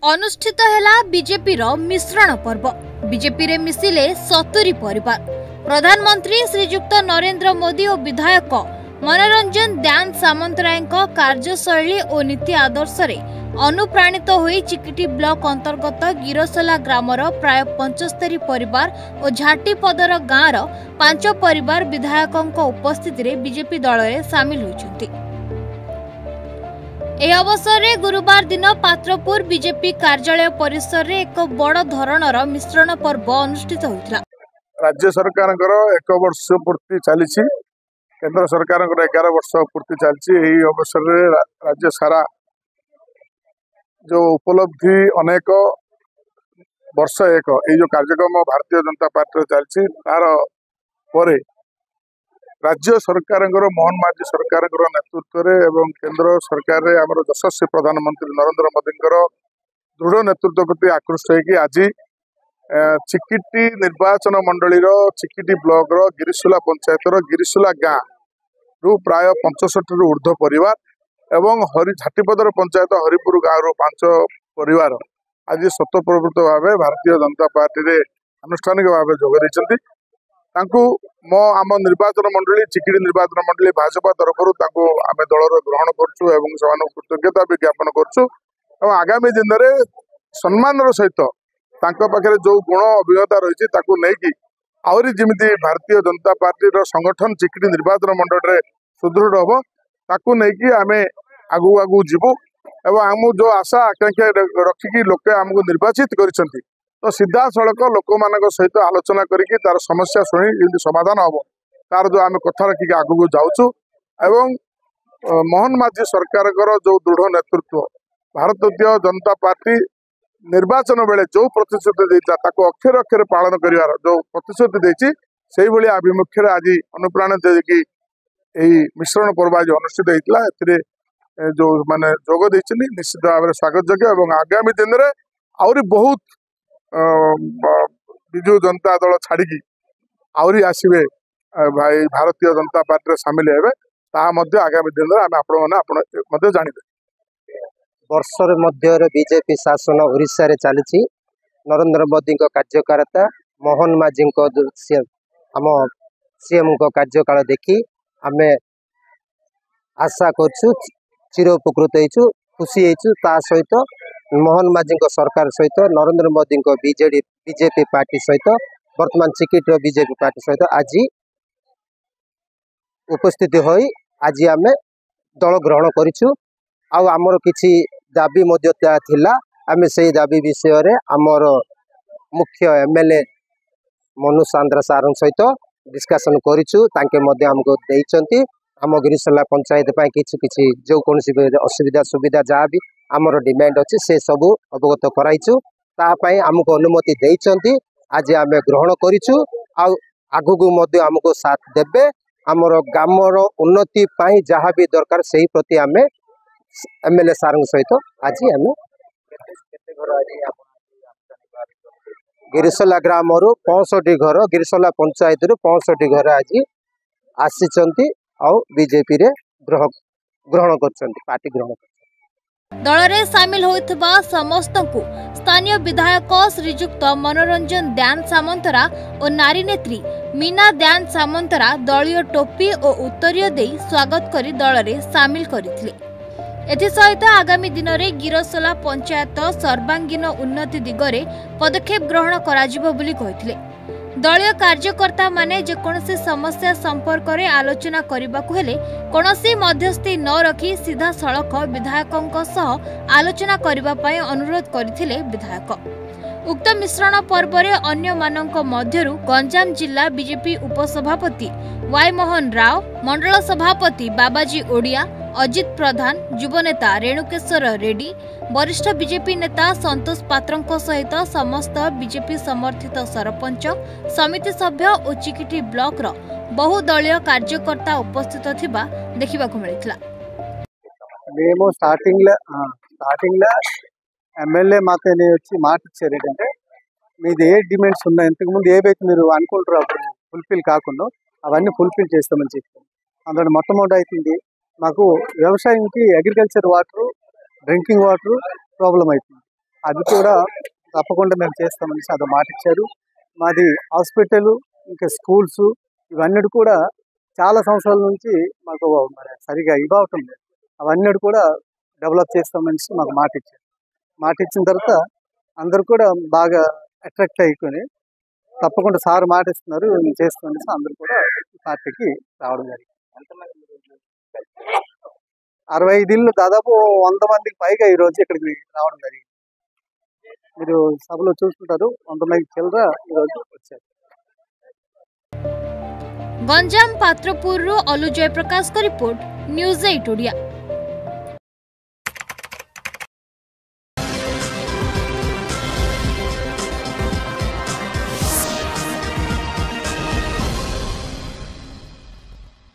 अनुष्ठित हेला BJP रो मिश्रण पर्व। BJP रे मिसिले 70 परिवार। प्रधानमंत्री श्रीजुक्त नरेंद्र मोदी और विधायक मनोरंजन ध्यान सामंतराय कार्यशैली और नीति आदर्श रे अनुप्राणित होई चिकिटी ब्लॉक अंतर्गत गिरसला ग्रामर प्राय 75 परिवार और झाटीपदर गाँवर 5 परिवार विधायकों उपस्थिति रे बीजेपी दल रे सामिल होइछन्ति। ए अवसर में गुरुवार दिन पात्रपुर बीजेपी कार्यालय परिसर में एक बड़ धरणर मिश्रण पर्व अनुष्ठित होता। राज्य सरकार 1 वर्ष पूर्ति चली, केंद्र सरकार 11 वर्ष पूर्ति चलती। अवसर में राज्य सारा जो उपलब्धि अनेक वर्ष एक जो कार्यक्रम भारतीय जनता पार्टी चलती तार पर राज्य सरकार मोहन माझी सरकार नेतृत्व एवं केंद्र सरकार आमर यशस्वी प्रधानमंत्री नरेंद्र मोदी दृढ़ नेतृत्व प्रति आकृष्ट होगी आज चिकिटी निर्वाचन मंडली चिकिटी ब्लॉक गिरिसुला पंचायत गिरिसुला गाँ रु प्राय 65 रु ऊर्ध्व परिवार एवं झाटीपदर पंचायत हरिपुर गाँव रु 5 परिवार आज स्वतःप्रवृत्त भाव भारतीय जनता पार्टी रे आनुष्ठानिक भाव जोग देइछन्ति। मो आम निर्वाचन मंडली चिकिटी निर्वाचन मंडली भाजपा तरफ आम दल ग्रहण करुँ कृतज्ञता भी ज्ञापन करुँ। आगामी दिन में सम्मान सहित पाखे जो गुण अभिज्ञता रही नहीं आहरी जमी भारतीय जनता पार्टी संगठन चिकिटी निर्वाचन मंडल में सुदृढ़ हम ताकू नहीं आम आगू आगू जीवु एवं आम जो आशा आकांक्षा रखिकी लोके आमको निर्वाचित करिसेंति तो सीधा सड़क लोक मान सहित आलोचना करके तार समस्या शुणी समाधान हम तार जो आम कथा रखिक आगू जाऊँ एवं मोहन माझी सरकार जो दृढ़ नेतृत्व भारतीय जनता पार्टी निर्वाचन बेले जो प्रतिश्रुति देता अक्षर अक्षर पालन कर जो प्रतिश्रुति देती से भाई आभिमुख्य आज अनुप्राणित देखिए यही मिश्रण पर्व आज अनुष्ठित होता है। जो माने जोग देते निश्चित भाव में स्वागत योग्य और आगामी दिन में आहरी बहुत विजु जनता दल छाड़ी आहरी आसवे भाई भारतीय जनता पार्टी सामिल हे आगामी दिन में आप जानते। वर्षर मध्य बीजेपी शासन ओडिशा रे चली नरेंद्र मोदी कार्यकारिता मोहन माझी आम सीएम कार्यकाल देखी आम आशा कर चिर उपकृत हो खुशी ता सहित मोहन माझी सरकार सहित नरेंद्र मोदी बीजेपी पार्टी सहित वर्तमान चिकिट बीजेपी पार्टी सहित आज उपस्थित हो आज आम दल ग्रहण करूँ। आमर किसी दाबी थिला आम से दाबी विषय आमर मुख्य एमएलए मनु सांद्रा सार सहित डिस्कसन करूँ देइचंती आम गिरिसला पंचायत किसी जो कौन असुविधा सुविधा जहाँ भी आमर डिमांड अच्छी से सबू अवगत कराइचु आमको अनुमति देइचंती आज आम ग्रहण करूँ आगू आमको साथ देबे आमर ग्रामर उन्नति जहाँ भी दरकार से ही प्रति आम एमएलए सार सहित आज आम गिरिसला ग्राम 65 घर गिरिसला पंचायत 65 घर आज आसी बीजेपी रे ग्रहण कर पार्टी ग्रहण दल रे सामिल होइथबा समस्त को स्थानीय विधायक श्रीजुक्त मनोरंजन ध्यान सामंतरा और नारी नेत्री मीना ध्यान सामंतरा दलीय टोपी और उत्तरीय दे स्वागत करी दल रे सामिल करथिले। एथिसहित आगामी दिन में गिरसला पंचायत सर्वांगीन उन्नति दिगरे पदक्षेप ग्रहण कराजिबो बोली कहिथिले। दलीय कार्यकर्ता माने जेकोसी समस्या संपर्क में आलोचना करबाकु हेले कोनोसी मध्यस्थी न रखी सीधा सड़क विधायकों सह आलोचना करबा पय अनुरोध करथिले विधायक। उक्त मिश्रण पर्व रे अन्य मानक मध्यरु गंजाम जिला बीजेपी उपसभापति वाई मोहन राव, मंडल सभापति बाबाजी ओडिया, अजित प्रधान, युवनेता रेणुकेश्वर रेड्डी, वरिष्ठ बीजेपी नेता संतोष पात्र सहित समस्त बीजेपी समर्थित सरपंच समिति सभ्य और चिकिटी ब्लॉक बहुदलीय कार्यकर्ता उपस्थित थिबा देखिबाकु मिलितला। మేము స్టార్టింగ్ లో ఎమ్మెల్యే మాతేనే వచ్చి మాట ఇచ్చారు ఏంటంటే మీది ఏ డిమాండ్స్ ఉన్నా ఇంతకు ముందు ఏవైతే మీరు అనుకుంటారో అప్పుడు ఫుల్ఫిల్ కాకుండా అవన్నీ ఫుల్ఫిల్ చేస్తామని చెప్పారు। అందులో మొట్టమొదటి అవుతుంది మాకు వ్యవసాయానికి agriculture water drinking water problem అవుతుంది। అది కూడా తప్పకుండా మేము చేస్తామని అది మాట ఇచ్చారు. మాది హాస్పిటల్ ఇంకా స్కూల్స్ ఇవన్నీ కూడా చాలా సంవత్సరాల నుంచి మాకు మరి సరిగా ఇవ్వటం లేదు. అవన్నీ కూడా డెవలప్ చేస్తామని మాకు మాట ఇచ్చారు. మాట ఇచ్చిన తర్వాత అందరూ కూడా బాగా అట్రాక్ట్ అయిపోయి తప్పకుండా సార్ మాట ఇస్తున్నారు చేస్తామని అందరూ కూడా ఈ పార్టీకి రావడం జరిగింది. 65 ఇళ్ళు దాదాపు 100 మందికి పైగా ఈరోజు ఇక్కడికి రావడం జరిగింది. మీరు సభలో చూసుకుంటారు 100 మంది చిల్లర ఈరోజు వచ్చారు. गंजाम पात्रपुर अलु जयप्रकाश का रिपोर्ट न्यूज 8 ओडिया।